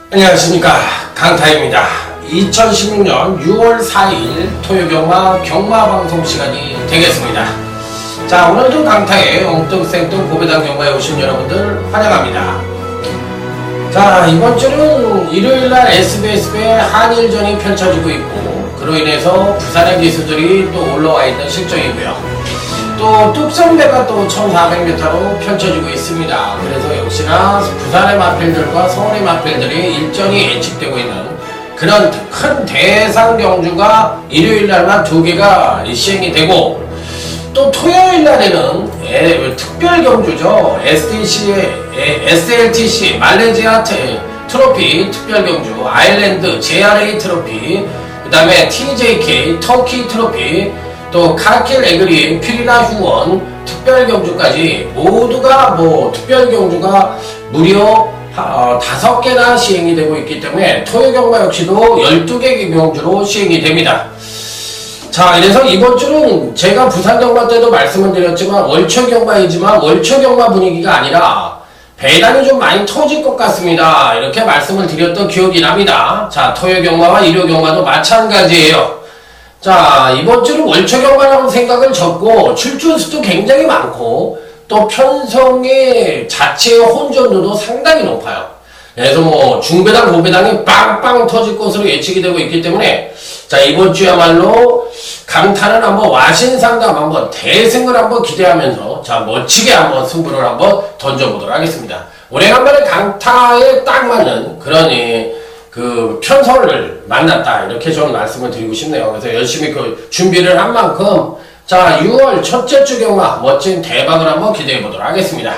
안녕하십니까, 강타입니다. 2016년 6월 4일 토요경마 경마방송 시간이 되겠습니다. 자, 오늘도 강타의 엉뚱생뚱 고배당 경마에 오신 여러분들 환영합니다. 자, 이번 주는 일요일날 SBS배 한일전이 펼쳐지고 있고, 그로 인해서 부산의 기수들이 또 올라와 있는 실정이고요. 또 뚝섬배가 또 1400m로 펼쳐지고 있습니다. 그래서 역시나 부산의 마필들과 서울의 마필들이 일정이 예측되고 있는 그런 큰 대상 경주가 일요일날만 2개가 시행이 되고, 또 토요일날에는 특별 경주죠. SLTC 말레이시아 트로피 특별 경주, 아일랜드 JRA 트로피, 그 다음에 TJK 터키 트로피, 또 카라켈 에그리 퓨리나 휴원 특별경주까지 모두가 특별경주가 무려 5개나 시행이 되고 있기 때문에 토요경마 역시도 12개 경주로 시행이 됩니다. 자, 이래서 이번 주는 제가 부산경마 때도 말씀을 드렸지만 월초경마이지만 월초경마 분위기가 아니라 배당이 좀 많이 터질 것 같습니다. 이렇게 말씀을 드렸던 기억이 납니다. 자, 토요경마와 일요경마도 마찬가지예요. 자, 이번 주는 월초경마라고 생각을 접고 출전수도 굉장히 많고 또 편성의 자체의 혼전도도 상당히 높아요. 그래서 중배당 고배당이 빵빵 터질 것으로 예측이 되고 있기 때문에, 자, 이번 주야말로 강타는 한번 와신상담 한번 대승을 한번 기대하면서 자, 멋지게 한번 승부를 한번 던져보도록 하겠습니다. 오래간만에 강타에 딱 맞는 그런 그 편성을 만났다, 이렇게 좀 말씀을 드리고 싶네요. 그래서 열심히 그 준비를 한 만큼, 자, 6월 첫째 주 경마 멋진 대박을 한번 기대해 보도록 하겠습니다.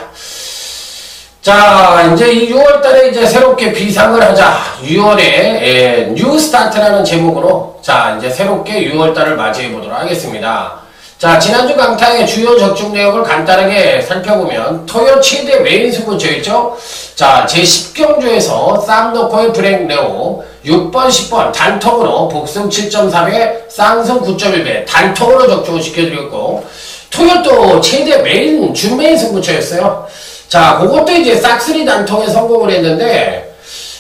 자, 이제 이 6월 달에 이제 새롭게 비상을 하자, 6월에 뉴 스타트라는 제목으로 자, 이제 새롭게 6월 달을 맞이해 보도록 하겠습니다. 자, 지난주 강타의 주요 적중 내역을 간단하게 살펴보면 토요 최대 메인 승부처였죠. 자, 제10경주에서 쌈노코의 브랭레오 6번 10번 단통으로 복승 7.3배 쌍승 9.1배 단통으로 적중을 시켜드렸고, 토요 또 최대 메인 준메인 승부처였어요. 자, 그것도 이제 싹쓸이 단통에 성공을 했는데,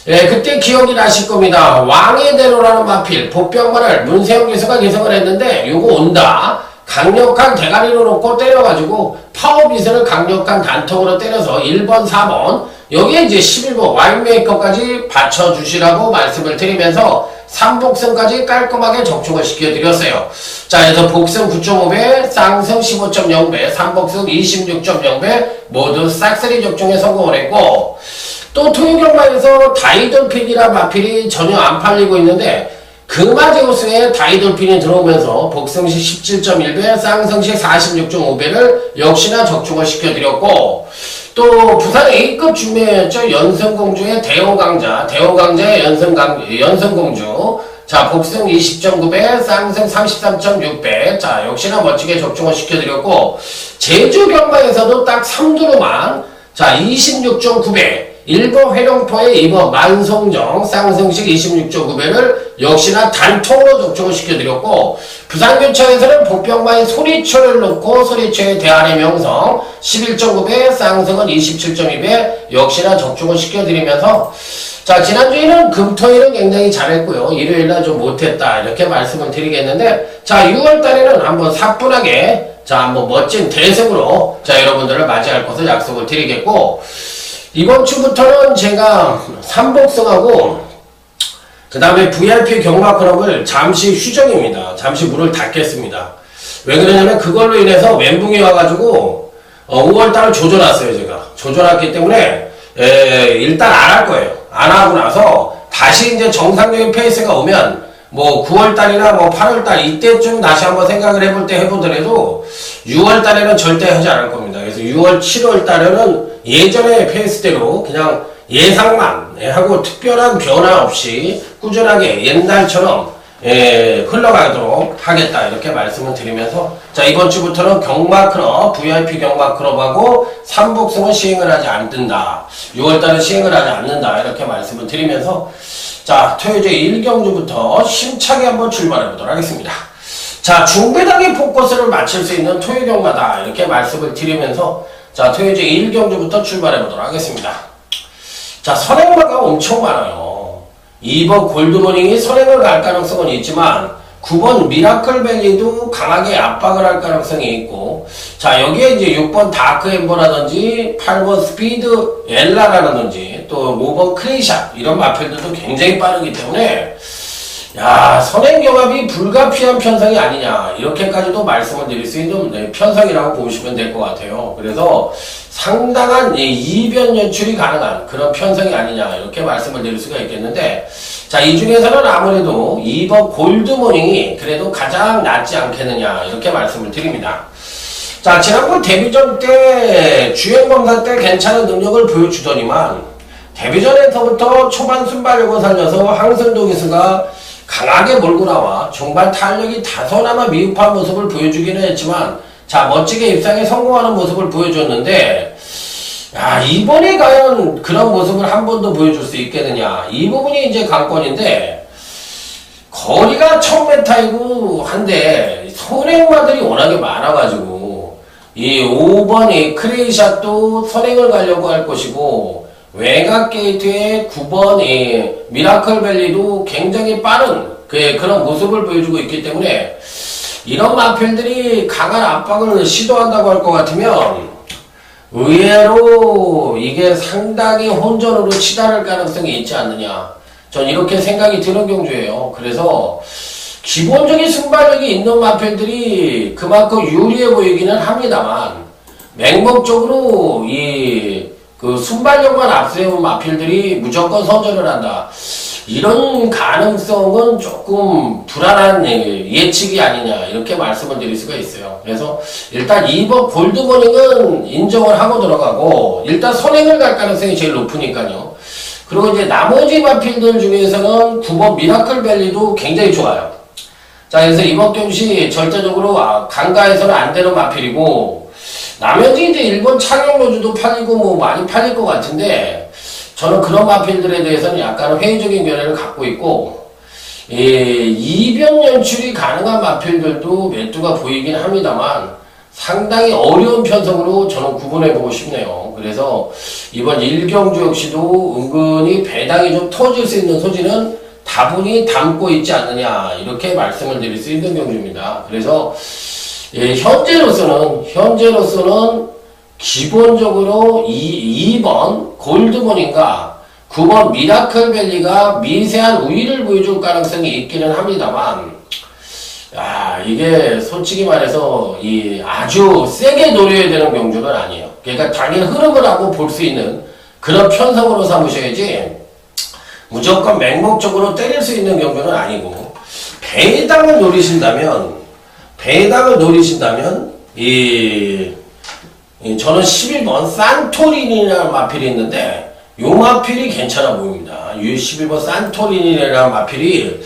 그때 기억이 나실 겁니다. 왕의 대로라는 마필 복병만을 문세영 기수가 기승을 했는데 요거 온다, 강력한 대가리로 놓고 때려가지고 파워빗을 강력한 단통으로 때려서 1번 4번 여기에 이제 11번 와인메이커까지 받쳐주시라고 말씀을 드리면서 3복승까지 깔끔하게 적중을 시켜드렸어요. 자, 그래서 복승 9.5배 쌍승 15.0배 3복승 26.0배 모두 싹쓸이 적중에 성공을 했고, 또 토요경마에서 다이돌핀이라 마필이 전혀 안 팔리고 있는데 금화제우스에 다이돌핀이 들어오면서 복승시 17.1배 쌍승시 46.5배를 역시나 적중을 시켜드렸고, 또 부산 A급 준비였죠. 연승공주의 대호강자의 연승공주, 자, 복승 20.9배 쌍승 33.6배 자, 역시나 멋지게 적중을 시켜드렸고, 제주경마에서도 딱 3두루만 자 26.9배 1번 회룡포의 2번 만송정 쌍승식 26.9배를 역시나 단통으로 적중을 시켜드렸고, 부산교차에서는 복병마의 소리초를 놓고 소리초의 대안의 명성 11.9배 쌍승은 27.2배 역시나 적중을 시켜드리면서, 자, 지난주에는 금토일은 굉장히 잘했고요. 일요일날 좀 못했다, 이렇게 말씀을 드리겠는데, 자, 6월달에는 한번 사뿐하게 자, 한번 멋진 대승으로 자, 여러분들을 맞이할 것을 약속을 드리겠고, 이번 주부터는 제가 3복승하고 그 다음에 VIP 경마 클럽을 잠시 휴정입니다. 잠시 문을 닫겠습니다. 왜 그러냐면 그걸로 인해서 멘붕이 와가지고 5월달을 조져놨어요. 제가 조져놨기 때문에 일단 안 할 거예요. 안 하고 나서 다시 이제 정상적인 페이스가 오면 9월달이나 8월달 이때쯤 다시 한번 생각을 해볼 때 해보더라도 6월달에는 절대 하지 않을 겁니다. 그래서 6월, 7월달에는 예전의 페이스대로 그냥 예상만 하고 특별한 변화 없이 꾸준하게 옛날처럼 흘러가도록 하겠다 이렇게 말씀을 드리면서 자 이번 주부터는 경마클럽 VIP 경마클럽하고 삼복승은 시행을 하지 않는다 6월달은 시행을 하지 않는다 이렇게 말씀을 드리면서 자 토요제 1경주부터 힘차게 한번 출발해 보도록 하겠습니다. 자 중배당의 포커스를 맞출 수 있는 토요 경마다 이렇게 말씀을 드리면서 자 토요제 1경주부터 출발해 보도록 하겠습니다. 자 선행마가 엄청 많아요. 2번 골드모닝이 선행을 갈 가능성은 있지만 9번 미라클밸리도 강하게 압박을 할 가능성이 있고 자 여기에 이제 6번 다크엠버라든지 8번 스피드 엘라라든지 또 5번 크레이샷 이런 마필들도 굉장히 빠르기 때문에 야 선행경합이 불가피한 편성이 아니냐 이렇게까지도 말씀을 드릴 수 있는 편성이라고 보시면 될 것 같아요. 그래서 상당한 이변 연출이 가능한 그런 편성이 아니냐 이렇게 말씀을 드릴 수가 있겠는데 자 이 중에서는 아무래도 2번 골드모닝이 그래도 가장 낫지 않겠느냐 이렇게 말씀을 드립니다. 자 지난번 데뷔전 때 주행검사 때 괜찮은 능력을 보여주더니만 데뷔전에서부터 초반 순발력을 살려서 황선도 기수가 강하게 몰고 나와 중반 탄력이 다소나마 미흡한 모습을 보여주기는 했지만 자 멋지게 입상에 성공하는 모습을 보여줬는데 야 이번에 과연 그런 모습을 한 번 더 보여줄 수 있겠느냐 이 부분이 이제 관건인데 거리가 1000m이고 한데 선행마들이 워낙에 많아가지고 이 5번이 크레이샷도 선행을 가려고 할 것이고 외곽 게이트의 9번 미라클밸리도 굉장히 빠른 그런 모습을 보여주고 있기 때문에 이런 마필들이 강한 압박을 시도한다고 할 것 같으면 의외로 이게 상당히 혼전으로 치달을 가능성이 있지 않느냐 전 이렇게 생각이 드는 경주예요. 그래서 기본적인 순발력이 있는 마필들이 그만큼 유리해 보이기는 합니다만 맹목적으로 그 순발력만 앞세운 마필들이 무조건 선전을 한다. 이런 가능성은 조금 불안한 예측이 아니냐 이렇게 말씀을 드릴 수가 있어요. 그래서 일단 2번 골드모닝은 인정을 하고 들어가고 일단 선행을 갈 가능성이 제일 높으니까요. 그리고 이제 나머지 마필들 중에서는 9번 미라클밸리도 굉장히 좋아요. 자 그래서 이번 경시 절대적으로 강가에서는 안 되는 마필이고 나머지 이제 일본 창영로주도 팔리고 뭐 많이 팔릴 것 같은데 저는 그런 마필들에 대해서는 약간 회의적인 견해를 갖고 있고 이변 연출이 가능한 마필들도 매두가 보이긴 합니다만 상당히 어려운 편성으로 저는 구분해보고 싶네요. 그래서 이번 1경주 역시도 은근히 배당이 좀 터질 수 있는 소지는 다분히 담고 있지 않느냐 이렇게 말씀을 드릴 수 있는 경주입니다. 그래서 현재로서는 기본적으로 2번 골드모닝과 9번 미라클밸리가 미세한 우위를 보여줄 가능성이 있기는 합니다만 야 이게 솔직히 말해서 아주 세게 노려야 되는 경주는 아니에요. 그러니까 당연히 흐름을 하고 볼 수 있는 그런 편성으로 삼으셔야지 무조건 맹목적으로 때릴 수 있는 경주는 아니고 배당을 노리신다면 저는 11번 산토리니라는 마필이 있는데 이 마필이 괜찮아 보입니다. 11번 산토리니라는 마필이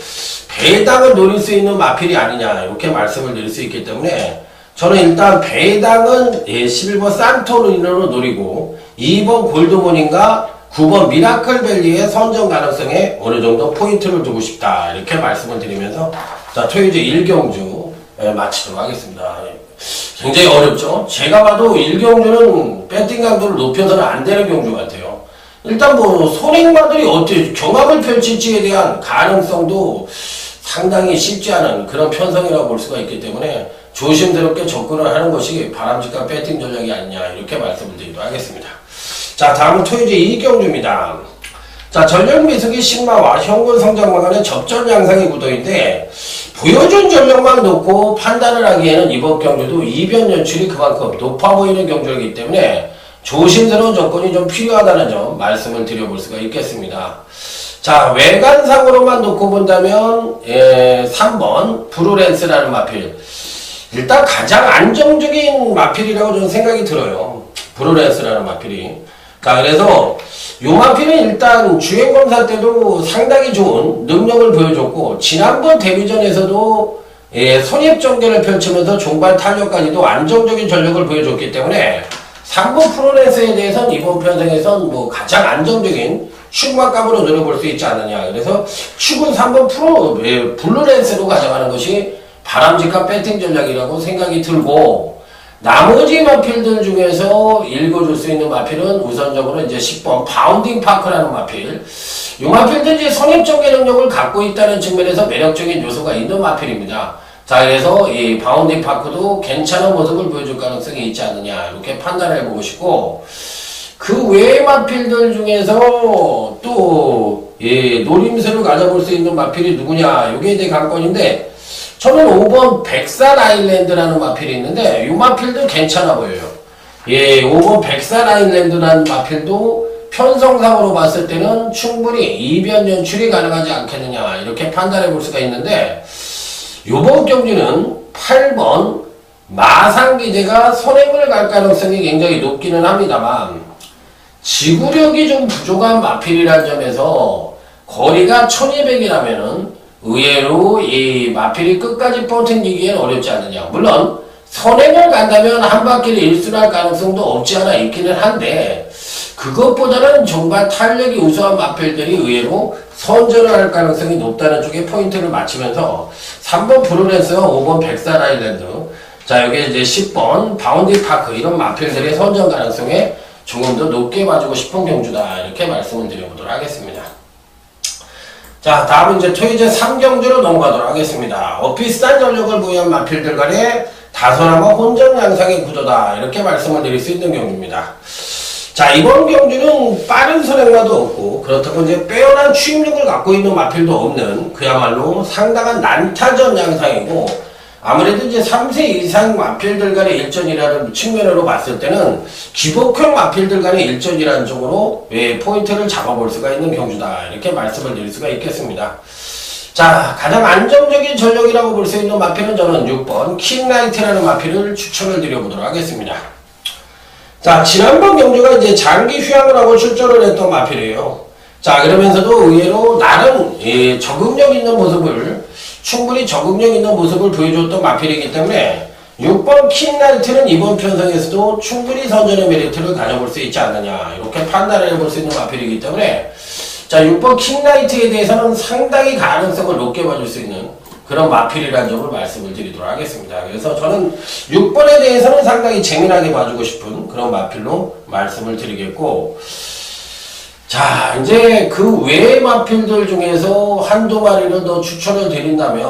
배당을 노릴 수 있는 마필이 아니냐 이렇게 말씀을 드릴 수 있기 때문에 저는 일단 배당은 11번 산토리니로 노리고 2번 골드모닝과 9번 미라클밸리의 선정 가능성에 어느 정도 포인트를 두고 싶다 이렇게 말씀을 드리면서 자 토요제 1경주 마치도록 하겠습니다. 굉장히 어렵죠. 제가 봐도 1경주는 배팅 강도를 높여서는 안 되는 경주 같아요. 일단 뭐 선행마들이 어떻게 경합을 펼칠지에 대한 가능성도 상당히 쉽지 않은 그런 편성이라고 볼 수가 있기 때문에 조심스럽게 접근을 하는 것이 바람직한 배팅 전략이 아니냐 이렇게 말씀을 드리도록 하겠습니다. 자 다음은 토요제 2경주입니다. 자 전력 미숙의 신마와 현군 성장마 간의 접전 양상의 구도인데 보여준 전력만 놓고 판단을 하기에는 이번 경주도 이변 연출이 그만큼 높아 보이는 경주이기 때문에 조심스러운 접근이 좀 필요하다는 점 말씀을 드려볼 수가 있겠습니다. 자 외관상으로만 놓고 본다면 3번 브루렌스라는 마필 일단 가장 안정적인 마필이라고 저는 생각이 들어요. 브루렌스라는 마필이 자, 그래서 요 마필은 일단 주행검사 때도 상당히 좋은 능력을 보여줬고, 지난번 데뷔전에서도 선입전개를 펼치면서 종발 탄력까지도 안정적인 전력을 보여줬기 때문에 3번 프로랜서에 대해서는 이번 편성에선 뭐 가장 안정적인 축막감으로 노려볼 수 있지 않느냐. 그래서 축은 3번 블루랜스로 가져가는 것이 바람직한 배팅 전략이라고 생각이 들고, 나머지 마필들 중에서 읽어줄 수 있는 마필은 우선적으로 이제 10번 바운딩 파크라는 마필. 이 마필도 이제 선입전개 능력을 갖고 있다는 측면에서 매력적인 요소가 있는 마필입니다. 자, 그래서 이 바운딩 파크도 괜찮은 모습을 보여줄 가능성이 있지 않느냐, 이렇게 판단을 해보고 싶고, 그 외의 마필들 중에서 또 노림수를 가져볼 수 있는 마필이 누구냐, 이게 이제 관건인데, 저는 5번 백산 아일랜드라는 마필이 있는데, 이 마필도 괜찮아 보여요. 5번 백산 아일랜드라는 마필도 편성상으로 봤을 때는 충분히 이변 연출이 가능하지 않겠느냐, 이렇게 판단해 볼 수가 있는데, 요번 경기는 8번 마상기대가 선행을 갈 가능성이 굉장히 높기는 합니다만, 지구력이 좀 부족한 마필이라는 점에서 거리가 1200이라면은 의외로 이 마필이 끝까지 버티기엔 어렵지 않느냐. 물론 선행을 간다면 한 바퀴를 일순할 가능성도 없지 않아 있기는 한데, 그것보다는 정말 탄력이 우수한 마필들이 의외로 선전을 할 가능성이 높다는 쪽에 포인트를 맞추면서 3번 브루렌스와 5번 백산 아일랜드, 자, 여기 이제 10번 바운딩 파크, 이런 마필들의 선전 가능성에 조금 더 높게 봐주고 싶은 경주다, 이렇게 말씀을 드려보도록 하겠습니다. 자, 다음은 이제 토요제 3경주로 넘어가도록 하겠습니다. 비슷한 전력을 보유한 마필들 간의 다소나마 혼전 양상의 구도다, 이렇게 말씀을 드릴 수 있는 경주입니다. 자, 이번 경주는 빠른 선행마도 없고, 그렇다고 이제 빼어난 추임력을 갖고 있는 마필도 없는 그야말로 상당한 난타전 양상이고, 아무래도 이제 3세 이상 마필들 간의 일전이라는 측면으로 봤을 때는 기복형 마필들 간의 일전이라는 쪽으로 포인트를 잡아볼 수가 있는 경주다, 이렇게 말씀을 드릴 수가 있겠습니다. 자, 가장 안정적인 전력이라고 볼 수 있는 마필은 저는 6번 킹라이트라는 마필을 추천을 드려보도록 하겠습니다. 자, 지난번 경주가 이제 장기 휴양을 하고 출전을 했던 마필이에요. 자, 그러면서도 의외로 나름 적응력 있는 모습을, 충분히 적응력 있는 모습을 보여줬던 마필이기 때문에 6번 킹라이트는 이번 편성에서도 충분히 선전의 메리트를 가져볼 수 있지 않느냐, 이렇게 판단을 해볼 수 있는 마필이기 때문에, 자, 6번 킹라이트에 대해서는 상당히 가능성을 높게 봐줄 수 있는 그런 마필이라는 점을 말씀을 드리도록 하겠습니다. 그래서 저는 6번에 대해서는 상당히 재미나게 봐주고 싶은 그런 마필로 말씀을 드리겠고, 자, 이제 그 외의 마필들 중에서 한두 마리를 더 추천을 드린다면,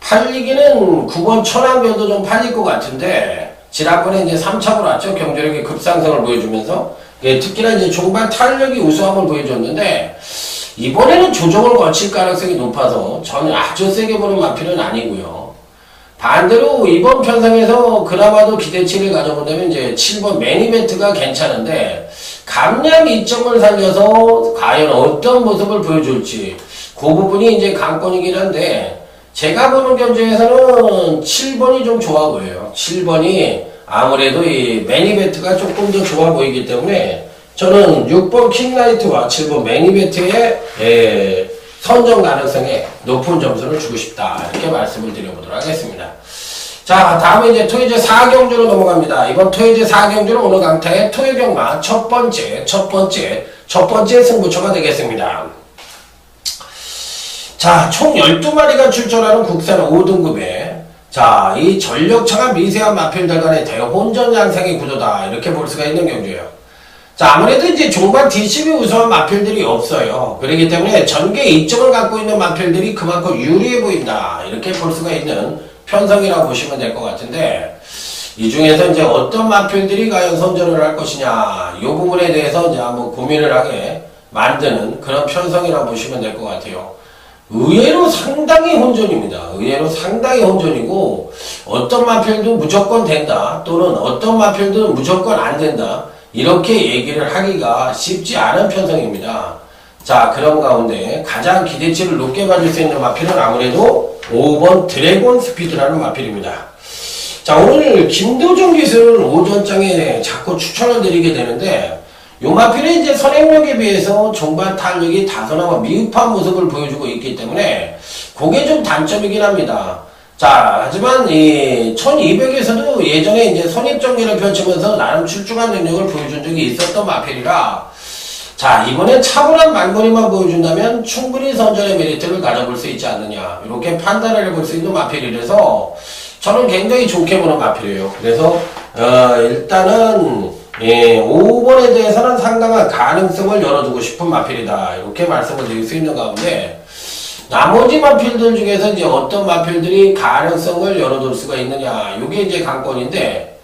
팔리기는 9번 천왕별도 좀 팔릴 것 같은데, 지난번에 이제 3차로 왔죠. 경제력의 급상승을 보여주면서, 특히나 이제 종반 탄력이 우수함을 보여줬는데, 이번에는 조정을 거칠 가능성이 높아서 저는 아주 세게 보는 마필은 아니고요. 반대로 이번 편성에서 그나마도 기대치를 가져본다면 이제 7번 매니베트가 괜찮은데, 감량 이점을 살려서 과연 어떤 모습을 보여줄지, 그 부분이 이제 관건이긴 한데, 제가 보는 경주에서는 7번이 좀 좋아 보여요. 7번이 아무래도 이 매니베트가 조금 더 좋아 보이기 때문에 저는 6번 킹라이트와 7번 매니베트의 선정 가능성에 높은 점수를 주고 싶다, 이렇게 말씀을 드려보도록 하겠습니다. 자, 다음에 이제 토요제 4경주로 넘어갑니다. 이번 토요제 4경주는 오늘 강타의 토요경마 첫 번째 승부처가 되겠습니다. 자, 총 12마리가 출전하는 국산 5등급에, 자, 이 전력차가 미세한 마필들 간의 대혼전 양상의 구도다, 이렇게 볼 수가 있는 경주예요. 자, 아무래도 이제 종반 DCB 우수한 마필들이 없어요. 그렇기 때문에 전개 이점을 갖고 있는 마필들이 그만큼 유리해 보인다, 이렇게 볼 수가 있는 편성이라고 보시면 될 것 같은데, 이 중에서 이제 어떤 마필들이 과연 선전을 할 것이냐, 이 부분에 대해서 이제 한번 고민을 하게 만드는 그런 편성이라고 보시면 될 것 같아요. 의외로 상당히 혼전입니다. 의외로 상당히 혼전이고, 어떤 마필도 무조건 된다, 또는 어떤 마필도 무조건 안 된다, 이렇게 얘기를 하기가 쉽지 않은 편성입니다. 자, 그런 가운데 가장 기대치를 높게 봐줄 수 있는 마필은 아무래도 5번 드래곤 스피드라는 마필입니다. 자, 오늘 김도중 기술은 오전장에 자꾸 추천을 드리게 되는데, 요 마필은 이제 선행력에 비해서 종반 탄력이 다소나마 미흡한 모습을 보여주고 있기 때문에 그게 좀 단점이긴 합니다. 자, 하지만 이 1200에서도 예전에 이제 선입전개를 펼치면서 나름 출중한 능력을 보여준 적이 있었던 마필이라, 자, 이번엔 차분한 말거리만 보여준다면 충분히 선전의 메리트를 가져볼 수 있지 않느냐, 이렇게 판단을 해볼 수 있는 마필이라서 저는 굉장히 좋게 보는 마필이에요. 그래서 일단은 5번에 대해서는 상당한 가능성을 열어두고 싶은 마필이다, 이렇게 말씀을 드릴 수 있는 가운데, 나머지 마필들 중에서 이제 어떤 마필들이 가능성을 열어둘 수가 있느냐, 이게 이제 관건인데,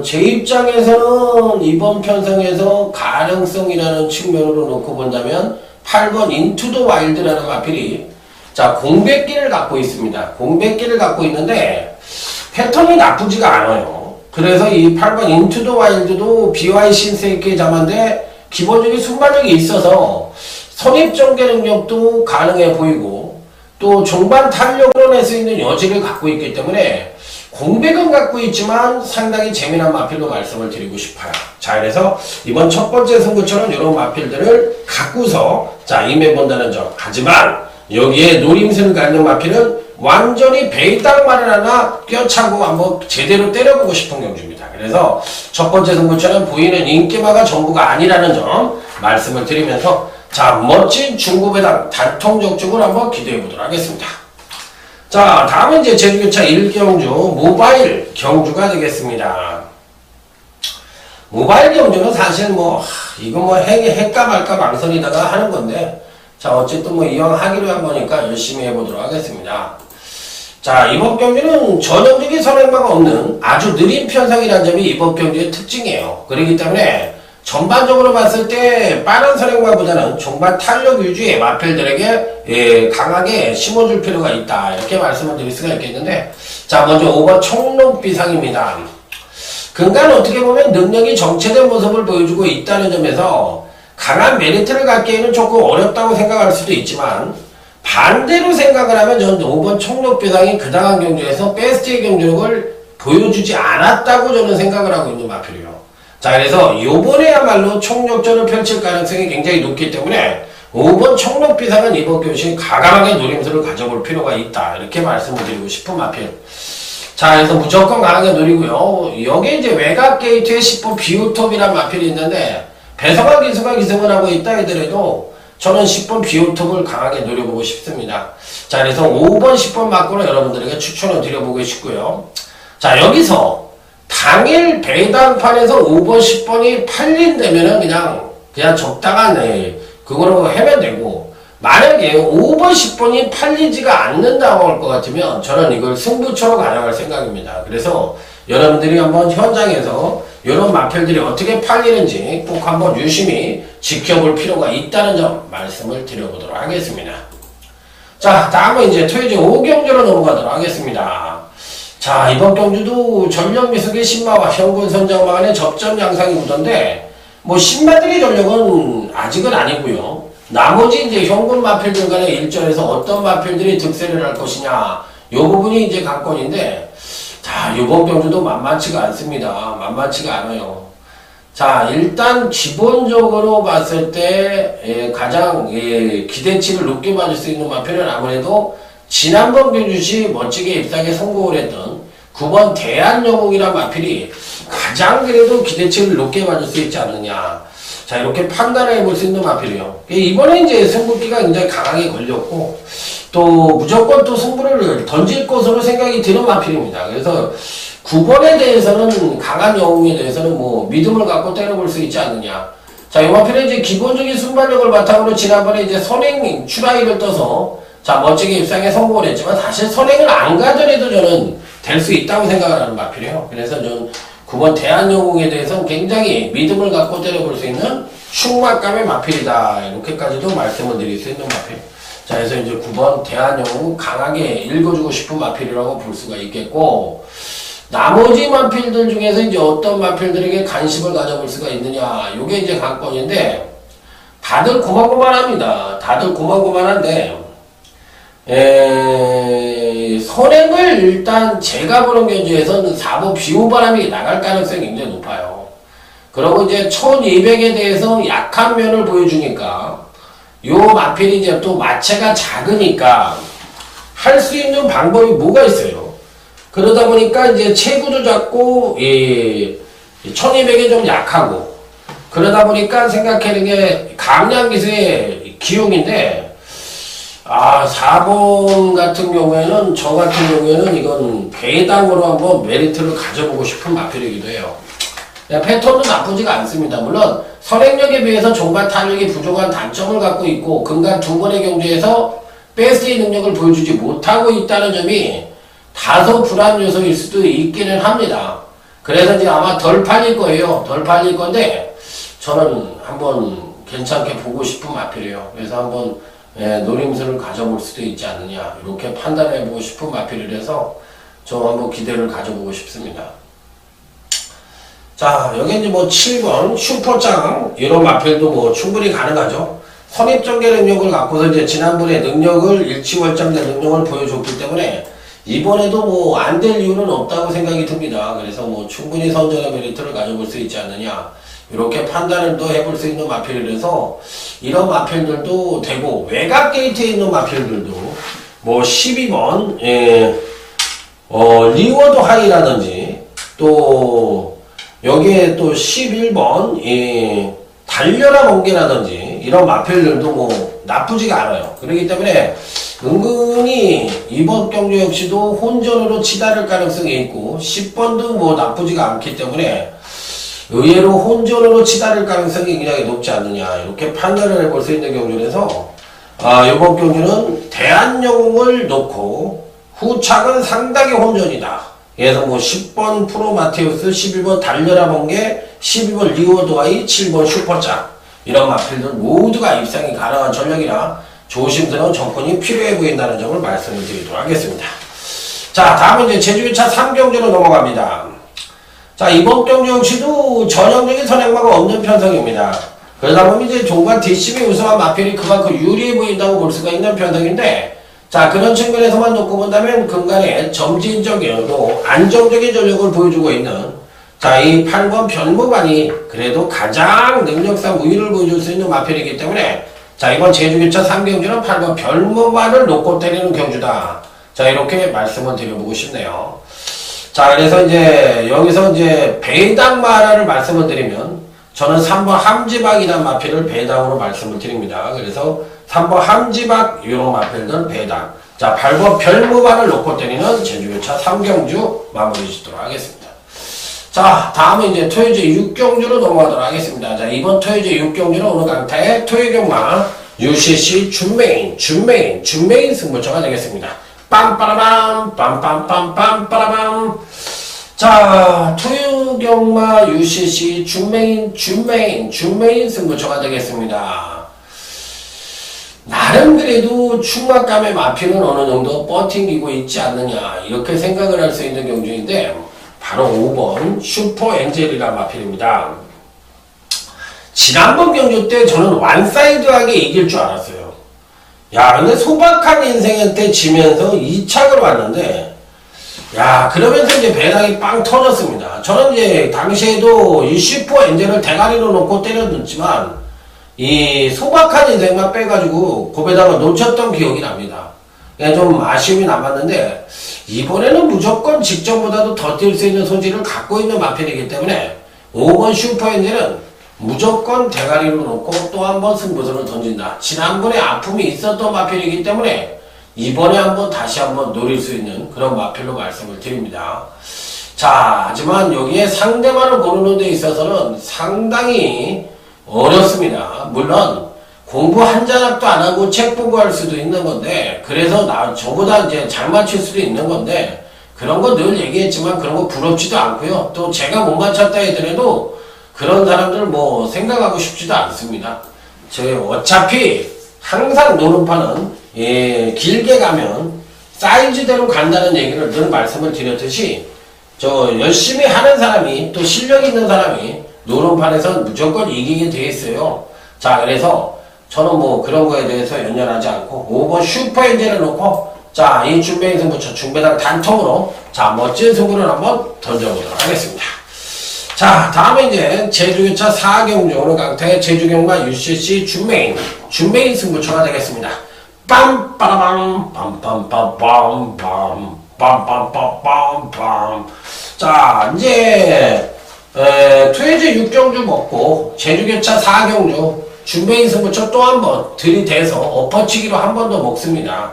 제 입장에서는 이번 편성에서 가능성이라는 측면으로 놓고 본다면 8번 인투 더 와일드라는 마필이, 자, 공백기를 갖고 있습니다. 공백기를 갖고 있는데 패턴이 나쁘지가 않아요. 그래서 이 8번 인투 더 와일드도 BYC 세이크의 자만데 기본적인 순발력이 있어서 선입전개 능력도 가능해 보이고 또 종반 탄력으로 낼 수 있는 여지를 갖고 있기 때문에 공백은 갖고 있지만 상당히 재미난 마필로 말씀을 드리고 싶어요. 자, 그래서 이번 첫 번째 승부처럼 이런 마필들을 갖고서 자, 임해본다는 점. 하지만 여기에 노림수를 갖는 마필은 완전히 베이땅말을 하나 껴차고 한번 제대로 때려보고 싶은 경주입니다. 그래서 첫 번째 승부처럼 보이는 인기마가 전부가 아니라는 점 말씀을 드리면서, 자, 멋진 중고배당 단통적중을 한번 기대해 보도록 하겠습니다. 자, 다음은 이제 제주교차 1경주 모바일 경주가 되겠습니다. 모바일 경주는 사실 이거 할까 말까 망설이다가 하는 건데, 자, 어쨌든 이왕 하기로 한 거니까 열심히 해보도록 하겠습니다. 자, 이번 경주는 전형적인 선행마가 없는 아주 느린 편성이라는 점이 이번 경주의 특징이에요. 그렇기 때문에 전반적으로 봤을 때 빠른 선행마보다는 종반 탄력 위주의 마필들에게 강하게 심어줄 필요가 있다, 이렇게 말씀을 드릴 수가 있겠는데, 자, 먼저 5번 총록비상입니다. 근간 어떻게 보면 능력이 정체된 모습을 보여주고 있다는 점에서 강한 메리트를 갖기에는 조금 어렵다고 생각할 수도 있지만, 반대로 생각을 하면 저는 5번 총록비상이 그 당한 경주에서 베스트의 경주력을 보여주지 않았다고 저는 생각을 하고 있는 마필이에요. 자, 그래서 요번에야말로 총력전을 펼칠 가능성이 굉장히 높기 때문에 5번 총록비상은 이번 경주에 과감하게 노림수를 가져볼 필요가 있다, 이렇게 말씀을 드리고 싶은 마필. 자, 그래서 무조건 강하게 노리고요. 여기에 이제 외곽 게이트에 10번 비오톱이란 마필이 있는데, 배성환 기수가 기승을 하고 있다 하더라도 저는 10번 비오톱을 강하게 노려보고 싶습니다. 자, 그래서 5번, 10번 맞고는 여러분들에게 추천을 드려보고 싶고요. 자, 여기서 당일 배당판에서 5번, 10번이 팔린다면은 그냥 적당한 그거로 하면 되고, 만약에 5번, 10번이 팔리지가 않는다고 할 것 같으면 저는 이걸 승부처로 가져갈 생각입니다. 그래서 여러분들이 한번 현장에서 이런 마필들이 어떻게 팔리는지 꼭 한번 유심히 지켜볼 필요가 있다는 점 말씀을 드려보도록 하겠습니다. 자, 다음은 이제 토요일 5경주로 넘어가도록 하겠습니다. 자, 이번 경주도 전력 미숙의 신마와 현군 선장마 간의 접전 양상이 오던데, 신마들의 전력은 아직은 아니고요. 나머지 이제 현군 마필들 간의 일전에서 어떤 마필들이 득세를 할 것이냐, 요 부분이 이제 관건인데, 자, 이번 경주도 만만치가 않습니다. 만만치가 않아요. 자, 일단 기본적으로 봤을 때 가장 기대치를 높게 받을 수 있는 마필은 아무래도 지난번 경주시 멋지게 입상에 성공을 했던 9번 대한영웅이란 마필이 가장 그래도 기대치를 높게 받을 수 있지 않느냐. 자, 이렇게 판단을 해볼 수 있는 마필이에요. 이번에 이제 승부기가 굉장히 강하게 걸렸고, 또 무조건 또 승부를 던질 것으로 생각이 드는 마필입니다. 그래서 9번에 대해서는, 강한 영웅에 대해서는 믿음을 갖고 때려볼 수 있지 않느냐. 자, 이 마필은 이제 기본적인 순발력을 바탕으로 지난번에 이제 선행 추라이를 떠서 자, 멋지게 입상에 성공을 했지만 사실 선행을 안 가더라도 저는 될 수 있다고 생각을 하는 마필이에요. 그래서 저는 9번 대한영웅에 대해서는 굉장히 믿음을 갖고 때려볼 수 있는 충만감의 마필이다, 이렇게까지도 말씀을 드릴 수 있는 마필. 자, 그래서 이제 9번 대한영웅 강하게 읽어주고 싶은 마필이라고 볼 수가 있겠고, 나머지 마필들 중에서 이제 어떤 마필들에게 관심을 가져볼 수가 있느냐, 요게 이제 관건인데, 다들 고만고만합니다. 다들 고만고만한데, 선행을 일단 제가 보는 견주에서는 4번 비오바람이 나갈 가능성이 굉장히 높아요. 그리고 이제 1200에 대해서 약한 면을 보여주니까 요 마필이 이제 또 마체가 작으니까 할 수 있는 방법이 뭐가 있어요. 그러다 보니까 이제 체구도 작고 1200에 좀 약하고 그러다 보니까 생각하는 게 감량기수의 기용인데 4번 같은 경우에는 저 같은 경우에는 이건 배당으로 한번 메리트를 가져보고 싶은 마필이기도 해요. 패턴은 나쁘지가 않습니다. 물론 선행력에 비해서 종반 탄력이 부족한 단점을 갖고 있고 근간 두 번의 경주에서 베스트의 능력을 보여주지 못하고 있다는 점이 다소 불안 요소일 수도 있기는 합니다. 그래서 이제 아마 덜 팔릴 거예요. 덜 팔릴 건데 저는 한번 괜찮게 보고 싶은 마필이에요. 그래서 한번 노림수를 가져볼 수도 있지 않느냐 이렇게 판단해보고 싶은 마필이라서 저 한번 기대를 가져보고 싶습니다. 자, 여기 이제 뭐 7번 슈퍼짱 이런 마필도 뭐 충분히 가능하죠. 선입전개 능력을 갖고서 이제 지난번에 능력을 일치월장된 능력을 보여줬기 때문에 이번에도 뭐 안 될 이유는 없다고 생각이 듭니다. 그래서 뭐 충분히 선전의 메리트를 가져볼 수 있지 않느냐 이렇게 판단을 또 해볼 수 있는 마필이라서 이런 마필들도 되고 외곽 게이트에 있는 마필들도 뭐 12번 리워드 하이라든지 또 여기에 또 11번 달려라 번개라든지 이런 마필들도 뭐 나쁘지가 않아요. 그렇기 때문에 은근히 이번 경주 역시도 혼전으로 치달을 가능성이 있고 10번도 뭐 나쁘지가 않기 때문에 의외로 혼전으로 치달을 가능성이 굉장히 높지 않느냐 이렇게 판단을 해볼 수 있는 경주라서 이번 경주는 대한영웅을 놓고 후착은 상당히 혼전이다. 그래서 뭐 10번 프로마테우스, 11번 달려라 번개, 12번 리워드와이, 7번 슈퍼짱 이런 마필들 모두가 입상이 가능한 전력이라 조심스러운 접근이 필요해 보인다는 점을 말씀을 드리도록 하겠습니다. 자, 다음은 이제 제주기차 3경주로 넘어갑니다. 자, 이번 경주 역시도 전형적인 선행마가 없는 편성입니다. 그러다 보면 이제 종관 뒷심이 우승한 마필이 그만큼 유리해 보인다고 볼 수가 있는 편성인데 자, 그런 측면에서만 놓고 본다면 근간에 점진적이어도 안정적인 전력을 보여주고 있는 자, 이 8번 변무반이 그래도 가장 능력상 우위를 보여줄 수 있는 마필이기 때문에 자, 이번 제주기차 3경주는 8번 변무반을 놓고 때리는 경주다. 자, 이렇게 말씀을 드려보고 싶네요. 자, 그래서 이제 여기서 이제 배당 하나를 말씀을 드리면 저는 3번 함지박이라는 마필을 배당으로 말씀을 드립니다. 그래서 3번 함지박 이런 마필들 배당. 자, 8번 별무반을 놓고 때리는 제주기차 3경주 마무리 짓도록 하겠습니다. 자, 다음은 이제 토요제 6경주로 넘어가도록 하겠습니다. 자, 이번 토요제 6경주는 오늘 강타의 토요경마 UCC 준메인 승부처가 되겠습니다. 빰빠라밤 빰빰빰빰빠라밤. 자, 토요경마 UCC 준메인 승부처가 되겠습니다. 나름 그래도 충막감의 마필은 어느 정도 버팅기고 있지 않느냐 이렇게 생각을 할 수 있는 경주인데 바로 5번 슈퍼엔젤이라는 마필입니다. 지난번 경주 때 저는 완사이드하게 이길 줄 알았어요. 야, 근데 소박한 인생한테 지면서 2착을 왔는데 야, 그러면서 이제 배당이 빵 터졌습니다. 저는 이제 당시에도 이 슈퍼엔젤을 대가리로 놓고 때려줬지만 이 소박한 인생만 빼가지고 고배당을 놓쳤던 기억이 납니다. 좀 아쉬움이 남았는데 이번에는 무조건 직전보다도 더 뛸 수 있는 소질을 갖고 있는 마필이기 때문에 5번 슈퍼엔젤은 무조건 대가리로 놓고 또 한 번 승부수를 던진다. 지난번에 아픔이 있었던 마필이기 때문에 이번에 한번 다시 한번 노릴 수 있는 그런 마필로 말씀을 드립니다. 자, 하지만 여기에 상대만을 고르는 데 있어서는 상당히 어렵습니다. 물론 공부 한 자락도 안 하고 책 보고 할 수도 있는 건데 그래서 저보다 이제 잘 맞출 수도 있는 건데 그런 거 늘 얘기했지만 그런 거 부럽지도 않고요. 또 제가 못 맞췄다 하더라도 그런 사람들 뭐 생각하고 싶지도 않습니다. 어차피 항상 노름판은 길게 가면 사이즈대로 간다는 얘기를 늘 말씀을 드렸듯이 열심히 하는 사람이 또 실력 있는 사람이 노름판에서 무조건 이기게 돼 있어요. 자, 그래서 저는 뭐 그런 거에 대해서 연연하지 않고 5번 슈퍼엔젤을 놓고 자, 이 준배인 승부처 중배당 단통으로 자, 멋진 승부를 한번 던져보도록 하겠습니다. 자, 다음에 이제 제주교차 4경주 강타의 제주경마 UCC 준메인 승부처가 되겠습니다. 빰빠라밤 빰빰빰빰빰 빰빰빰빰빰. 자, 이제 토요제 6경주 먹고 제주교차 4경주 준메인 승부처 또 한 번 들이대서 엎어치기로 한 번 더 먹습니다.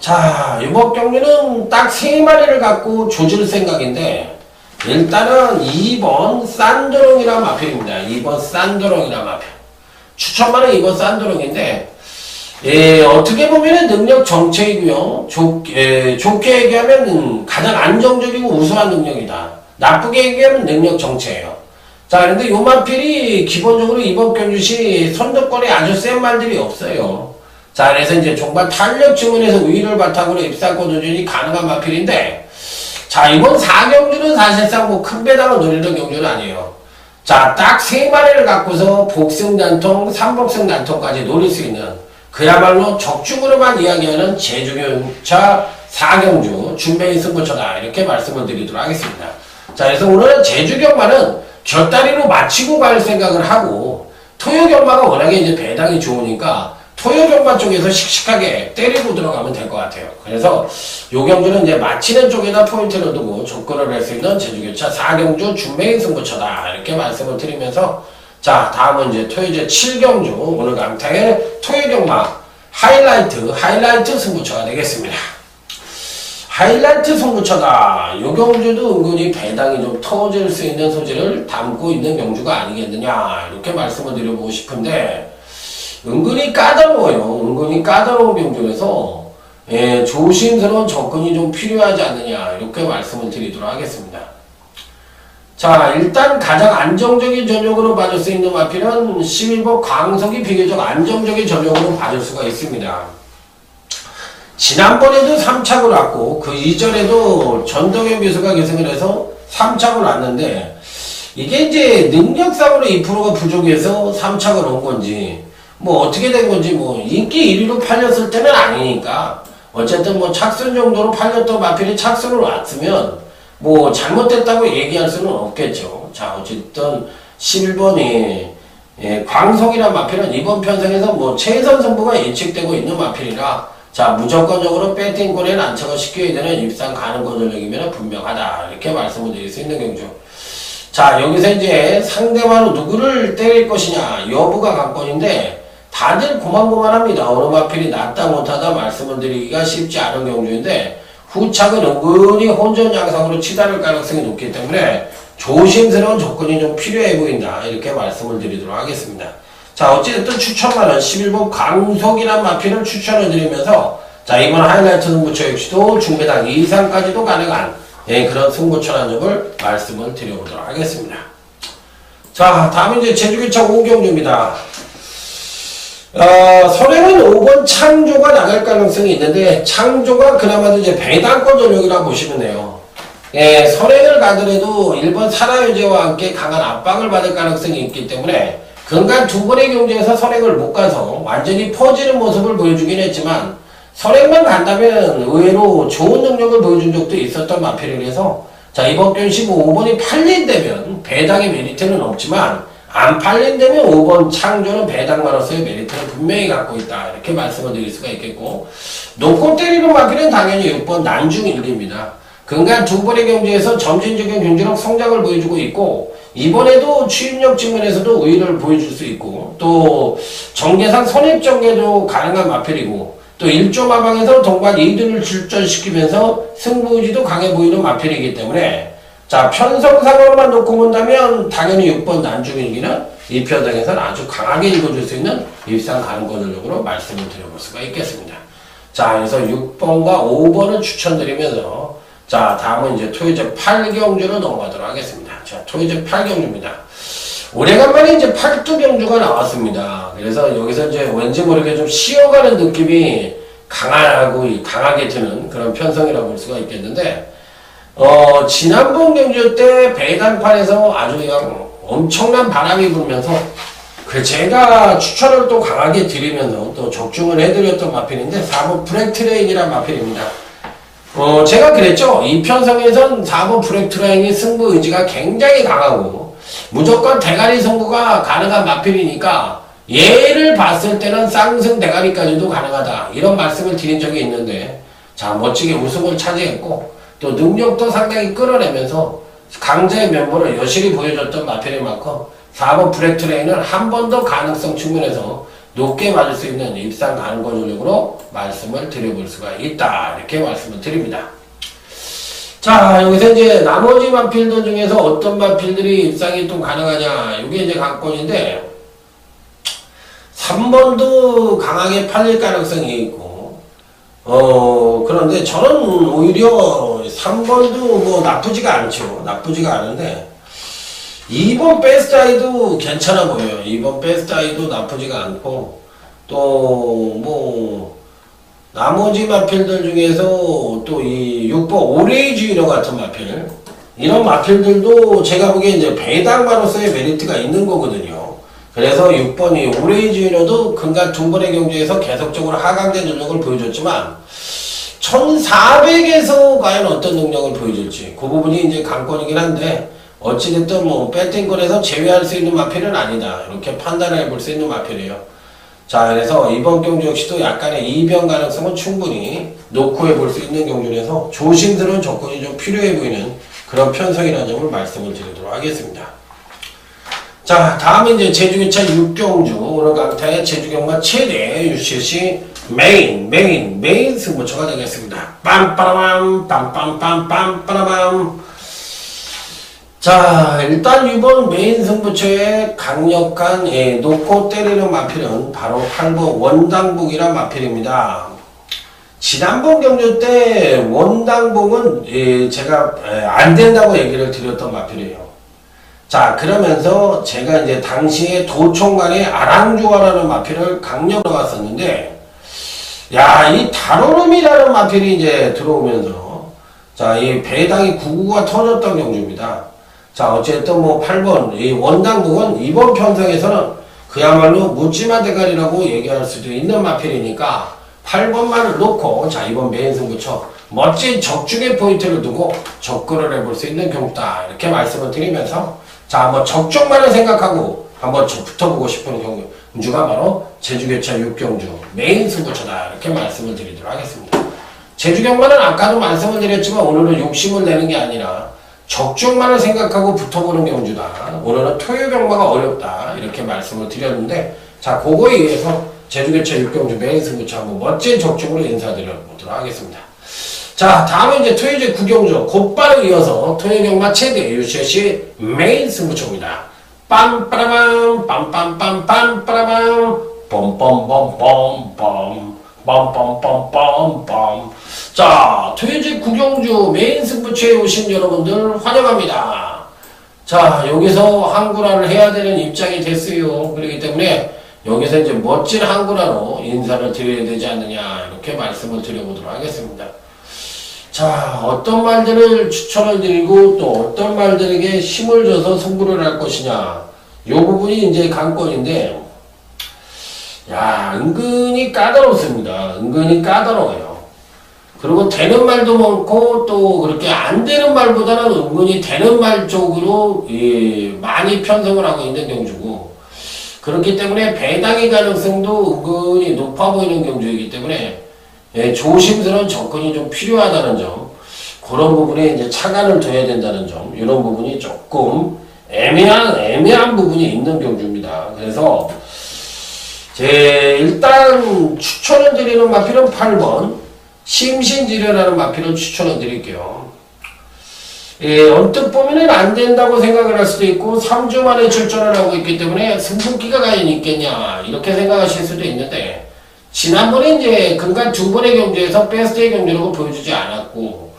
자, 이번 경기는 딱 3마리를 갖고 조질 생각인데, 일단은 2번 산드롱이라 마필입니다. 2번 산드롱이라 마필. 추천만은 2번 산드롱인데, 어떻게 보면 능력 정체이고요. 좋게 얘기하면 가장 안정적이고 우수한 능력이다. 나쁘게 얘기하면 능력 정체예요. 자, 그런데 요 마필이 기본적으로 이번 경주시 선두권에 아주 센 말들이 없어요. 자, 그래서 이제 종반 탄력 증언에서 우위를 바탕으로 입상권 도전이 가능한 마필인데, 자, 이번 4경주는 사실상 뭐 큰 배당을 노리는 경주는 아니에요. 자, 딱 3마리를 갖고서 복승 단통, 3복승 단통까지 노릴 수 있는 그야말로 적중으로만 이야기하는 제주교차 4경주 준메인 승부처다. 이렇게 말씀을 드리도록 하겠습니다. 자, 그래서 오늘은 제주경마는 곁다리로 맞추고 갈 생각을 하고, 토요경마가 워낙에 이제 배당이 좋으니까 토요경마 쪽에서 씩씩하게 때리고 들어가면 될 것 같아요. 그래서 요 경주는 이제 맞히는 쪽에다 포인트를 두고 접근을 할 수 있는 제주교차 4경주 준메인 승부처다. 이렇게 말씀을 드리면서, 자, 다음은 이제 토요제 7경주 오늘 강타의 토요경마 하이라이트 승부처가 되겠습니다. 하이라이트 승부처다. 요 경주도 은근히 배당이 좀 터질 수 있는 소지를 담고 있는 경주가 아니겠느냐, 이렇게 말씀을 드려보고 싶은데, 은근히 까다로워요. 은근히 까다로운 경주에서 조심스러운 접근이 좀 필요하지 않느냐, 이렇게 말씀을 드리도록 하겠습니다. 자, 일단 가장 안정적인 전력으로 봐줄 수 있는 마필은 11번 광석이 비교적 안정적인 전력으로 봐줄 수가 있습니다. 지난번에도 3착을 왔고 그 이전에도 전동현 비수가 계승을 해서 3착을 왔는데, 이게 이제 능력상으로 2%가 부족해서 3착을 온 건지 뭐 어떻게 된 건지, 뭐 인기 1위로 팔렸을 때는 아니니까 어쨌든 뭐 착순 정도로 팔렸던 마필이 착순을 왔으면 뭐 잘못됐다고 얘기할 수는 없겠죠. 자, 어쨌든 11번이 광석이란 마필은 이번 편성에서 뭐 최선 승부가 예측되고 있는 마필이라, 자, 무조건적으로 배팅권에 난처가 시켜야 되는 입상 가능권 전력이면 분명하다. 이렇게 말씀을 드릴 수 있는 경주. 자, 여기서 이제 상대방으로 누구를 때릴 것이냐 여부가 관건인데, 다들 고만고만합니다. 어느 마필이 낫다 못하다 말씀을 드리기가 쉽지 않은 경주인데, 후착은 은근히 혼전 양상으로 치달을 가능성이 높기 때문에 조심스러운 접근이 좀 필요해 보인다. 이렇게 말씀을 드리도록 하겠습니다. 자, 어찌됐든 추천만은 11번 광석이란 마필을 추천을 드리면서, 자, 이번 하이라이트 승부처 역시도 중배당 이상까지도 가능한 그런 승부처라는 점을 말씀을 드려보도록 하겠습니다. 자, 다음은 이제 제주교차 5경주입니다. 선행은 5번 창조가 나갈 가능성이 있는데, 창조가 그나마도 이제 배당권 전력이라고 보시면 돼요. 선행을 가더라도 1번 사라유제와 함께 강한 압박을 받을 가능성이 있기 때문에 근간 두 번의 경주에서 선행을 못 가서 완전히 퍼지는 모습을 보여주긴 했지만, 선행만 간다면 의외로 좋은 능력을 보여준 적도 있었던 마필이라서, 자, 이번 경시 뭐 5번이 팔린다면 배당의 메리트는 없지만, 안 팔린다면 5번 창조는 배당만으로서의 메리트를 분명히 갖고 있다. 이렇게 말씀을 드릴 수가 있겠고, 놓고 때리는 마필은 당연히 6번 난중일기입니다. 근간 두 번의 경주에서 점진적인 경주력 성장을 보여주고 있고, 이번에도 취입력 측면에서도 우위를 보여줄 수 있고, 또 정계상 선입전개도 가능한 마필이고, 또 1조 마방에서 동반 2등을 출전시키면서 승부의지도 강해 보이는 마필이기 때문에, 자, 편성상으로만 놓고 본다면 당연히 6번 난중일기는 이 편성에서는 아주 강하게 읽어줄 수 있는 입상 가능권 전력으로 말씀을 드려볼 수가 있겠습니다. 자, 그래서 6번과 5번을 추천드리면서, 자, 다음은 이제 토요제 8경주로 넘어가도록 하겠습니다. 자, 토요제 8경주입니다. 오래간만에 이제 8두경주가 나왔습니다. 그래서 여기서 이제 왠지 모르게 좀 쉬어가는 느낌이 강하게 드는 그런 편성이라고 볼 수가 있겠는데, 지난번 경주 때 배당판에서 아주 그냥 엄청난 바람이 불면서, 제가 추천을 또 강하게 드리면서 또 적중을 해드렸던 마필인데, 4번 브렉트레인이란 마필입니다. 제가 그랬죠. 이 편성에선 4번 브레이크라인이 승부 의지가 굉장히 강하고 무조건 대가리 승부가 가능한 마필이니까 얘를 봤을 때는 쌍승 대가리까지도 가능하다. 이런 말씀을 드린 적이 있는데 자 멋지게 우승을 차지했고 또 능력도 상당히 끌어내면서 강자의 면모를 여실히 보여줬던 마필인 만큼 4번 브레이크라인은 한 번 더 가능성 측면에서 높게 맞을 수 있는 입상 가능권 전력으로 말씀을 드려볼 수가 있다. 이렇게 말씀을 드립니다. 자, 여기서 이제 나머지 마필들 중에서 어떤 마필들이 입상이 또 가능하냐. 이게 이제 관건인데, 3번도 강하게 팔릴 가능성이 있고, 그런데 저는 오히려 3번도 뭐 나쁘지가 않죠. 나쁘지가 않은데, 2번 베스트 아이도 괜찮아 보여요. 2번 베스트 아이도 나쁘지가 않고 또 뭐 나머지 마필들 중에서 또 이 6번 오레이주의너 같은 마필 이런 마필들도 제가 보기에 이제 배당마로서의 메리트가 있는 거거든요. 그래서 6번이 오레이주의너도 근간 두 번의 경주에서 계속적으로 하강된 능력을 보여줬지만 1400에서 과연 어떤 능력을 보여줄지 그 부분이 이제 관건이긴 한데 어찌됐든 뭐 배팅권에서 제외할 수 있는 마필은 아니다. 이렇게 판단해 볼 수 있는 마필이에요. 자, 그래서 이번 경주 역시도 약간의 이변 가능성은 충분히 놓고 해볼 수 있는 경주라서 조심스러운 접근이 좀 필요해 보이는 그런 편성이라는 점을 말씀을 드리도록 하겠습니다. 자, 다음은 이제 제주기차 6경주 오늘 강타의 제주경마 최대 UCC 메인 승부처가 되겠습니다. 빰빠라밤 빰빰빰빰빠라밤. 자, 일단 이번 메인 승부처의 강력한 놓고 때리는 마필은 바로 8번 원당복이란 마필입니다. 지난번 경주 때 원당복은 제가 안 된다고 얘기를 드렸던 마필이에요. 자, 그러면서 제가 이제 당시에 도총간의 아랑조아라는 마필을 강력으로 갔었는데, 야, 이 다로름이라는 마필이 이제 들어오면서, 자, 이 배당이 99가 터졌던 경주입니다. 자, 어쨌든 뭐 8번, 이 원당국은 이번 편성에서는 그야말로 묻지마 대가리라고 얘기할 수도 있는 마필이니까 8번만을 놓고, 자, 이번 메인 승부처 멋진 적중의 포인트를 두고 접근을 해볼 수 있는 경우다. 이렇게 말씀을 드리면서, 자, 한번 적중만을 생각하고 한번 붙어보고 싶은 경주가 바로 제주계차 6경주 메인 승부처다. 이렇게 말씀을 드리도록 하겠습니다. 제주경마는 아까도 말씀을 드렸지만 오늘은 욕심을 내는 게 아니라 적중만을 생각하고 붙어보는 경주다. 오늘은 토요경마가 어렵다. 이렇게 말씀을 드렸는데, 자, 그거에 의해서 제주계차 6경주 메인 승부처 한번 멋진 적중으로 인사드려보도록 하겠습니다. 자, 다음에 이제 토요제 9경주 곧바로 이어서 토요경마 최대 UCC 메인 승부처입니다. 빰빠라밤 빰빰빰빰빠라밤 빰빰빰빰빰 빰빰빰빰빰. 자, 토요제 9경주 메인 승부처에 오신 여러분들 환영합니다. 자, 여기서 한구라를 해야 되는 입장이 됐어요. 그렇기 때문에 여기서 이제 멋진 한구라로 인사를 드려야 되지 않느냐, 이렇게 말씀을 드려보도록 하겠습니다. 자, 어떤 말들을 추천을 드리고 또 어떤 말들에게 힘을 줘서 승부를 할 것이냐, 이 부분이 이제 관건인데, 야, 은근히 까다롭습니다. 은근히 까다로워요. 그리고 되는 말도 많고 또 그렇게 안 되는 말보다는 은근히 되는 말 쪽으로 많이 편성을 하고 있는 경주고, 그렇기 때문에 배당의 가능성도 은근히 높아 보이는 경주이기 때문에 조심스러운 접근이 좀 필요하다는 점, 그런 부분에 이제 차관을 둬야 된다는 점, 이런 부분이 조금 애매한 부분이 있는 경주입니다. 그래서 일단 추천을 드리는 마필은 8번 심신지려라는 마필을 추천을 드릴게요. 언뜻 보면은 안 된다고 생각을 할 수도 있고 3주 만에 출전을 하고 있기 때문에 승부기가 과연 있겠냐, 이렇게 생각하실 수도 있는데, 지난번에 이제 근간 두 번의 경주에서 베스트의 경주라고 보여주지 않았고,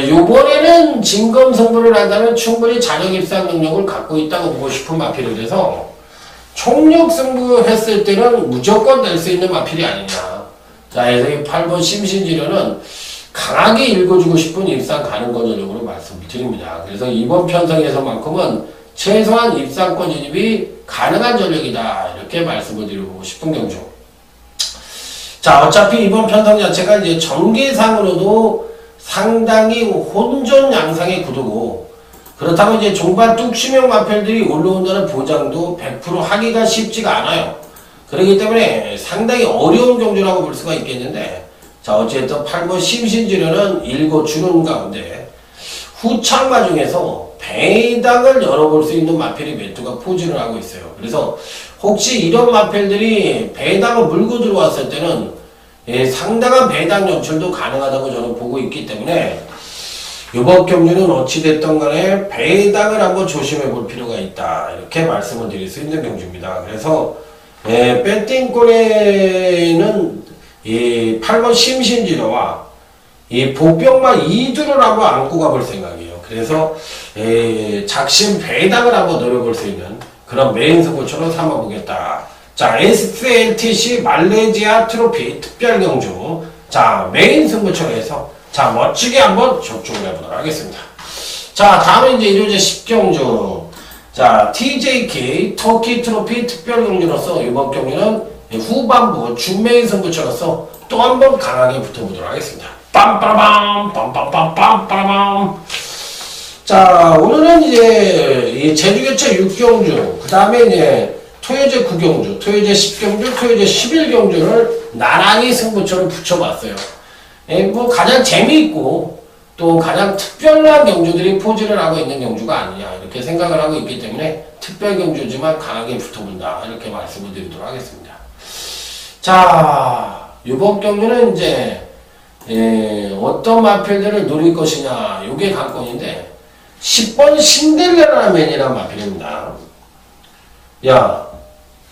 요번에는 진검승부를 한다면 충분히 잔역 입상 능력을 갖고 있다고 보고 싶은 마필이라서 총력 승부 했을 때는 무조건 낼 수 있는 마필이 아니냐. 자, 그래서 이 8번 심신지려는 강하게 읽어주고 싶은 입상 가능권 전력으로 말씀을 드립니다. 그래서 이번 편성에서만큼은 최소한 입상권 진입이 가능한 전력이다. 이렇게 말씀을 드리고 싶은 경주. 자, 어차피 이번 편성 자체가 이제 전개상으로도 상당히 혼전 양상의 구도고, 그렇다고 이제 종반 뚝심형 마필들이 올라온다는 보장도 100% 하기가 쉽지가 않아요. 그렇기 때문에 상당히 어려운 경주라고 볼 수가 있겠는데, 자, 어쨌든 8번 심신지려는 읽어주는 가운데 후창마 중에서 배당을 열어볼 수 있는 마필이 몇 두가 포진을 하고 있어요. 그래서 혹시 이런 마필들이 배당을 물고 들어왔을 때는 상당한 배당 연출도 가능하다고 저는 보고 있기 때문에 이번 경주는 어찌됐든 간에 배당을 한번 조심해 볼 필요가 있다, 이렇게 말씀을 드릴 수 있는 경주입니다. 그래서 배팅골에는 이 8번 심신지로와 이 복병마 2두를 한번 안고 가볼 생각이에요. 그래서 작심 배당을 한번 노려볼 수 있는 그런 메인 승부처럼 삼아보겠다. 자, SLTC 말레이시아 트로피 특별 경주, 자, 메인 승부처럼 해서 자, 멋지게 한번 접종을 해보도록 하겠습니다. 자, 다음은 이제 1호제 10경주. 자, TJK 터키 트로피 특별 경주로서 이번 경주는 후반부 중메인 승부처로서 또 한 번 강하게 붙어보도록 하겠습니다. 빰빠라밤, 빰빰빰빰빠라밤. 자, 오늘은 이제 제주교체 6경주, 그 다음에 이제 토요제 9경주, 토요제 10경주, 토요제 11경주를 나란히 승부처를 붙여봤어요. 뭐 가장 재미있고 또 가장 특별한 경주들이 포진을 하고 있는 경주가 아니냐, 이렇게 생각을 하고 있기 때문에 특별 경주지만 강하게 붙어본다, 이렇게 말씀을 드리도록 하겠습니다. 자, 이번 경주는 이제 어떤 마필들을 노릴 것이냐, 요게 관건인데 10번 신데렐라맨이라는 마필입니다. 야,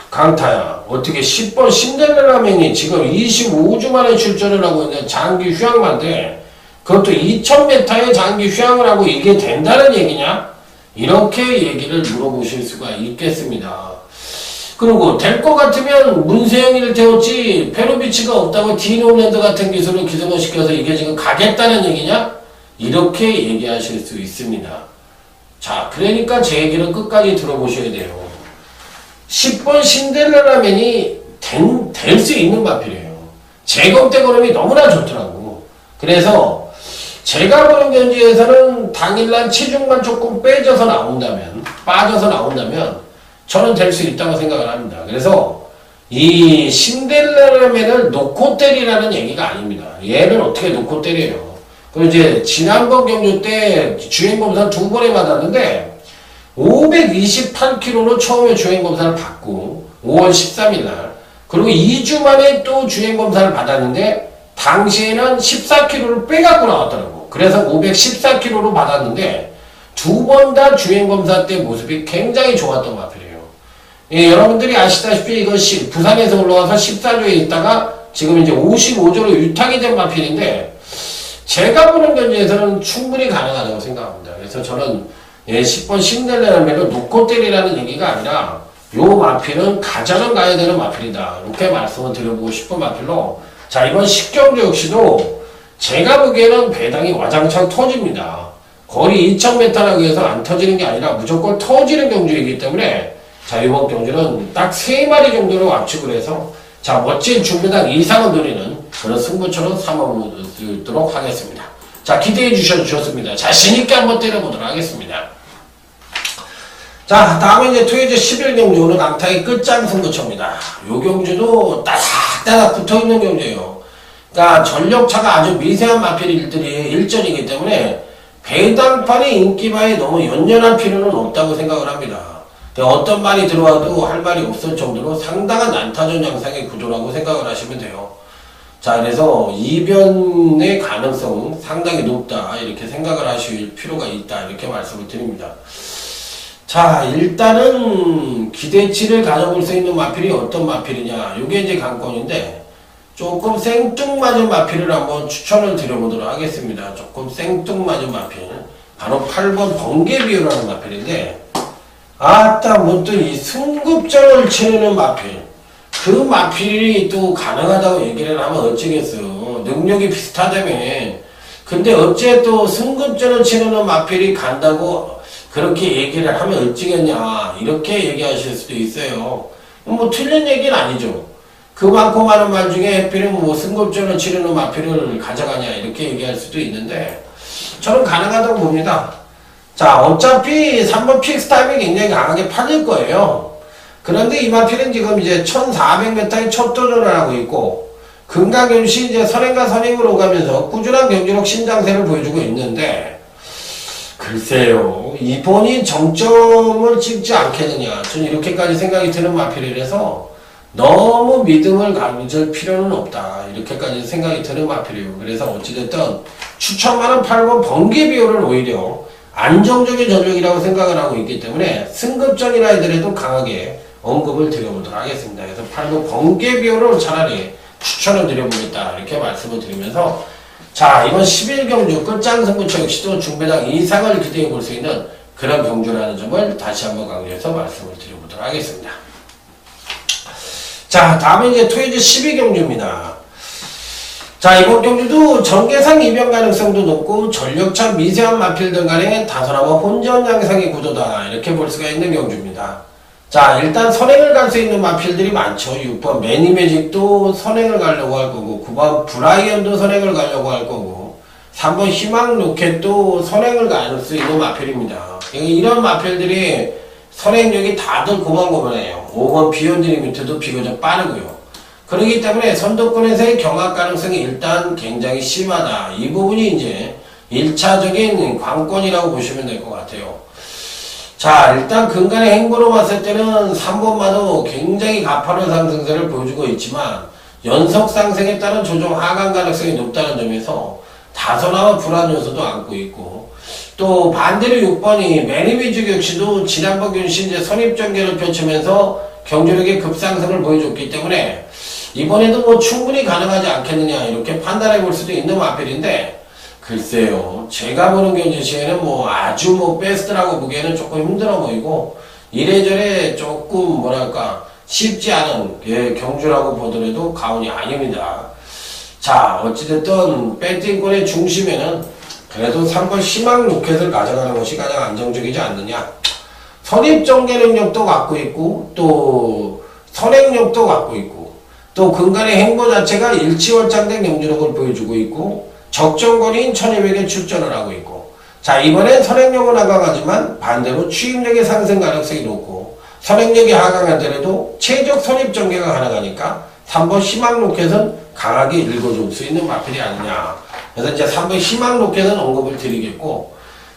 강타야, 어떻게 10번 신데렐라맨이 지금 25주 만에 출전을 하고 있는 장기 휴양마인데 그것도 2000m의 장기 휴양을 하고 이게 된다는 얘기냐? 이렇게 얘기를 물어보실 수가 있겠습니다. 그리고 될 것 같으면 문세영이를 태웠지 페로비치가 없다고 디노랜드 같은 기술을 기성을 시켜서 이게 지금 가겠다는 얘기냐? 이렇게 얘기하실 수 있습니다. 자, 그러니까 제 얘기를 끝까지 들어보셔야 돼요. 10번 신데렐라맨이 될 수 있는 마필이에요. 제검대 걸음이 너무나 좋더라고. 그래서 제가 보는 경기에서는 당일날 체중만 조금 빠져서 나온다면 저는 될 수 있다고 생각을 합니다. 그래서 이 신데렐라맨을 놓고 때리라는 얘기가 아닙니다. 얘를 어떻게 놓고 때려요. 그리고 이제 지난번 경주 때 주행검사 2번에 받았는데 528km로 처음에 주행검사를 받고 5월 13일날 그리고 2주 만에 또 주행검사를 받았는데 당시에는 14km를 빼갖고 나왔더라고. 그래서 514km로 받았는데 두 번 다 주행검사 때 모습이 굉장히 좋았던 마필이에요. 예, 여러분들이 아시다시피 이것이 부산에서 올라와서 14조에 있다가 지금 이제 55조로 유탁이 된 마필인데 제가 보는 견지에서는 충분히 가능하다고 생각합니다. 그래서 저는 10번 신데렐라맨을 놓고 때리라는 얘기가 아니라 요 마필은 가자는 가야 되는 마필이다, 이렇게 말씀을 드려보고 싶은 마필로, 자, 이번 10경주 역시도 제가 보기에는 배당이 와장창 터집니다. 거리 2000m라고 해서 안 터지는 게 아니라 무조건 터지는 경주이기 때문에 자, 이번 경주는 딱 3마리 정도로 압축을 해서 자, 멋진 중배당 이상을 노리는 그런 승부처럼 삼아보도록 하겠습니다. 자, 기대해 주셔도 좋습니다. 자신있게 한번 때려보도록 하겠습니다. 자, 다음은 이제 토요제 11경주, 오늘 강타의 끝장 승부처입니다. 요 경주도 따닥따닥 붙어있는 경주예요. 그러니까 전력차가 아주 미세한 마필들이 일전이기 때문에 배당판의 인기바에 너무 연연할 필요는 없다고 생각을 합니다. 어떤 말이 들어와도 할 말이 없을 정도로 상당한 난타전 양상의 구도라고 생각을 하시면 돼요. 자, 그래서 이변의 가능성은 상당히 높다, 이렇게 생각을 하실 필요가 있다, 이렇게 말씀을 드립니다. 자, 일단은 기대치를 가져볼 수 있는 마필이 어떤 마필이냐, 이게 이제 관건인데 조금 생뚱맞은 마필을 한번 추천을 드려보도록 하겠습니다. 조금 생뚱맞은 마필, 바로 8번 번개비유라는 마필인데, 아따, 뭐 또 이 승급전을 치르는 마필, 그 마필이 또 가능하다고 얘기를 하면 어쩌겠어요. 능력이 비슷하다며. 근데 어째 또 승급전을 치르는 마필이 간다고 그렇게 얘기를 하면 어찌겠냐, 이렇게 얘기하실 수도 있어요. 뭐 틀린 얘기는 아니죠. 그 많고 많은 말 중에 해필은 뭐 승급전을 치르는 마필을 가져가냐 이렇게 얘기할 수도 있는데 저는 가능하다고 봅니다. 자, 어차피 3번 픽스 타임이 굉장히 강하게 팔릴 거예요. 그런데 이 마필은 지금 이제 1400m의 첫 도전을 하고 있고 금강윤시 이제 선행과 선행으로 오가면서 꾸준한 경기력 신장세를 보여주고 있는데 글쎄요, 이번이 정점을 찍지 않겠느냐, 전 이렇게까지 생각이 드는 마필이라서 너무 믿음을 가질 필요는 없다, 이렇게까지 생각이 드는 마필이에요. 그래서 어찌됐든 추천하는 8번 번개 비율을 오히려 안정적인 전력이라고 생각을 하고 있기 때문에 승급전이라 하더라도 강하게 언급을 드려보도록 하겠습니다. 그래서 8번 번개 비율을 차라리 추천을 드려보겠다, 이렇게 말씀을 드리면서 자, 이번 11경주 끝장 승부처 역시도 중배당 이상을 기대해 볼 수 있는 그런 경주라는 점을 다시 한번 강조해서 말씀을 드려보도록 하겠습니다. 자, 다음에 이제 토요일 12경주입니다. 자, 이번 경주도 전개상 이변 가능성도 높고 전력차 미세한 마필들 간의 다소나마 혼전 양상의 구도다, 이렇게 볼 수가 있는 경주입니다. 자, 일단 선행을 갈 수 있는 마필들이 많죠. 6번 매니매직도 선행을 가려고 할 거고, 9번 브라이언도 선행을 가려고 할 거고, 3번 희망 로켓도 선행을 갈 수 있는 마필입니다. 이런 마필들이 선행력이 다들 고만고만해요. 5번 비욘드 리미트도 비교적 빠르고요. 그렇기 때문에 선두권에서의 경합 가능성이 일단 굉장히 심하다. 이 부분이 이제 1차적인 관건이라고 보시면 될 것 같아요. 자, 일단 근간의 행보로 봤을 때는 3번마도 굉장히 가파른 상승세를 보여주고 있지만 연속 상승에 따른 조정 하강 가능성이 높다는 점에서 다소나마 불안 요소도 안고 있고, 또 반대로 6번이 매니미직 역시도 지난번 균시 이제 선입전개를 펼치면서 경주력의 급상승을 보여줬기 때문에 이번에도 뭐 충분히 가능하지 않겠느냐, 이렇게 판단해 볼 수도 있는 마필인데, 글쎄요, 제가 보는 경주 시에는 뭐 아주 뭐 베스트라고 보기에는 조금 힘들어 보이고 이래저래 조금 뭐랄까 쉽지 않은 경주라고 보더라도 과언이 아닙니다. 자, 어찌됐든 배팅권의 중심에는 그래도 3번 희망 로켓을 가져가는 것이 가장 안정적이지 않느냐. 선입전개 능력도 갖고 있고 또 선행력도 갖고 있고 또 근간의 행보 자체가 일치월장된 경주력을 보여주고 있고 적정거리인 1200에 출전을 하고 있고, 자, 이번엔 선행력은 하강하지만 반대로 추임력의 상승 가능성이 높고 선행력이 하강하더라도 최적 선입전개가 가능하니까 3번 희망 로켓은 강하게 읽어줄 수 있는 마필이 아니냐. 그래서 이제 3번 희망 로켓은 언급을 드리겠고,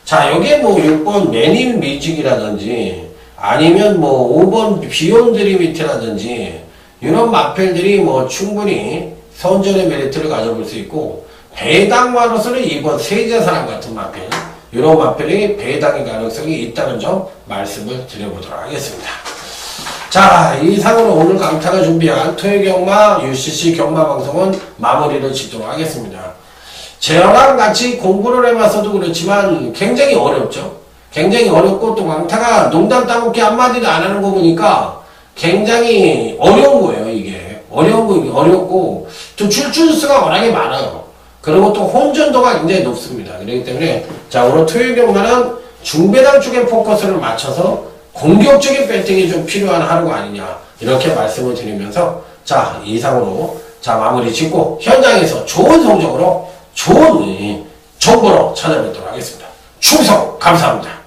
자, 여기에 뭐 6번 매닌 뮤직이라든지 아니면 뭐 5번 비욘드 리미트라든지 이런 마필들이 뭐 충분히 선전의 메리트를 가져볼 수 있고, 배당마로서는 2번 세제사랑 같은 마필, 이런 마필이 배당의 가능성이 있다는 점 말씀을 드려보도록 하겠습니다. 자, 이상으로 오늘 강타가 준비한 토요 경마 UCC 경마 방송은 마무리를 짓도록 하겠습니다. 저랑 같이 공부를 해봤어도 그렇지만 굉장히 어렵죠. 굉장히 어렵고 또 강타가 농담 따먹기 한마디도 안 하는 거 보니까 굉장히 어려운 거예요. 이게 어렵고 또 출출수가 워낙에 많아요. 그리고 또 혼전도가 굉장히 높습니다. 그렇기 때문에 자, 오늘 토요일 경마는 중배당 쪽에 포커스를 맞춰서 공격적인 배팅이 좀 필요한 하루가 아니냐, 이렇게 말씀을 드리면서 자, 이상으로 자 마무리 짓고 현장에서 좋은 성적으로 좋은 정보로 찾아뵙도록 하겠습니다. 충성 감사합니다.